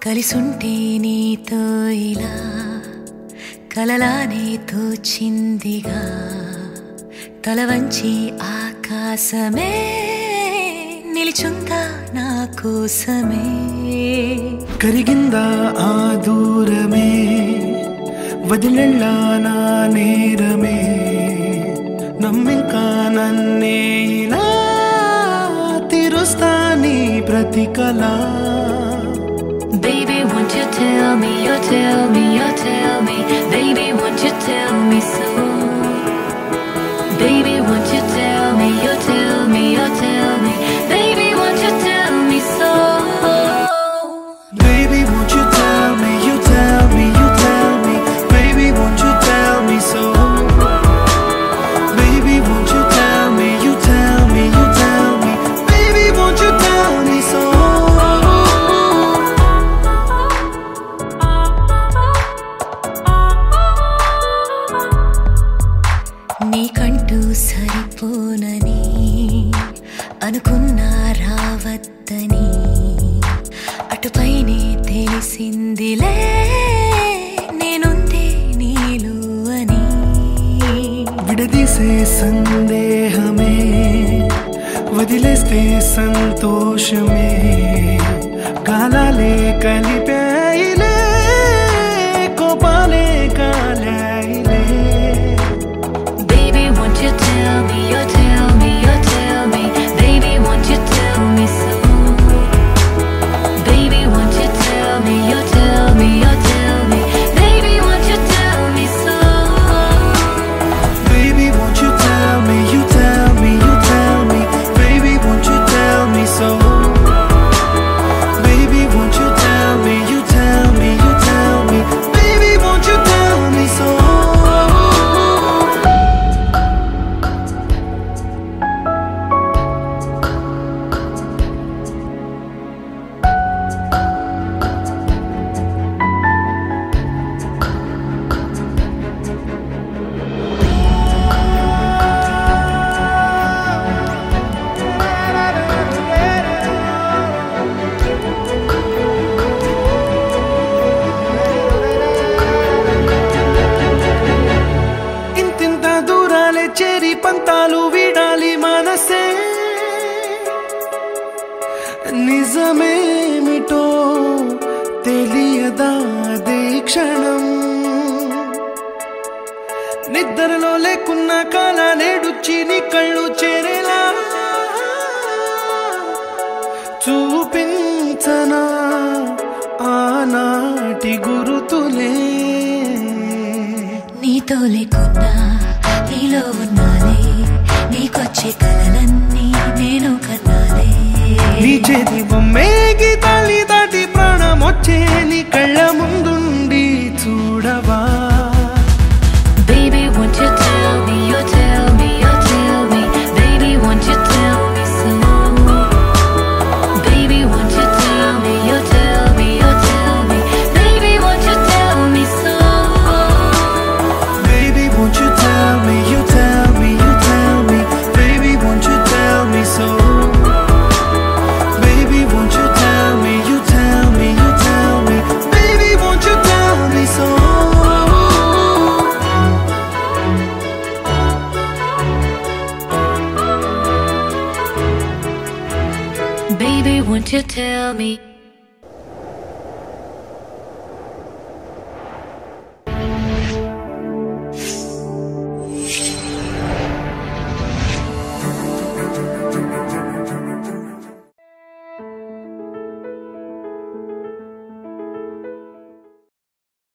కలిసుంటే నీతో ఇలా కలలానే తోచిందిగా తల వంచి ఆకాశమే నిలిచుందా నా కోసమే కరిగిందా ఆ దూరమే వదిలెళ్ళా నా నేరమే నమ్మింకా నన్నే ఇలా తీరుస్తా నీ ప్రతి కళ Baby, won't you tell me, you tell me, you tell me Baby, won't you tell me so Baby, won't you tell me, you tell me, you tell me Baby, won't you tell me so Baby, won't you tell me, you tell me, you tell me Baby, won't you tell me so Baby, won't you tell me, you tell me, you tell me Baby, won't you tell me so నీకంటూ సరిపోనని అనుకున్నా రావద్దని అటుపైనే తెలిసిందిలే నేనుందే నీలో అని విడదీసే సందేహమే వదిలేస్తే సంతోషమే కాలాలే కలిపాయిలే కోపాలే కాలాయిలే Baby, won't you tell me, you tell me, you tell me Baby, won't you tell me so Baby, won't you tell me, you tell me, you tell me Baby, won't you tell me so Baby, won't you tell me, you tell me, you tell me Baby, won't you tell me so Baby, won't you tell me, you tell me, you tell me Baby, won't you tell me so చేరి పంతాలు వీడాలి మనసే నిజమేమిటో తెలియదాదే క్షణం నిద్రలో లేకున్న కాల నేడుచ్చి నీ కళ్ళు చేరేలా చూపించనా ఆనాటి గురుతులే నీతో లేకున్నా నీలో ఉన్నాలే నీకొచ్చే కలలన్నీ నేను కన్నాలే నీ చేతి బొమ్మే గీతాలి దాటి ప్రాణం వచ్చే నీ కళ్ళ ముందుండి చూడవా Baby, won't you tell me, you tell me, you tell me Baby, won't you tell me so Baby, won't you tell me, you tell me, you tell me Baby, won't you tell me so Baby, won't you tell me, you tell me, you tell me Baby, won't you tell me so Baby, won't you tell me, you tell me, you tell me Baby, won't you tell me so Baby, won't you tell me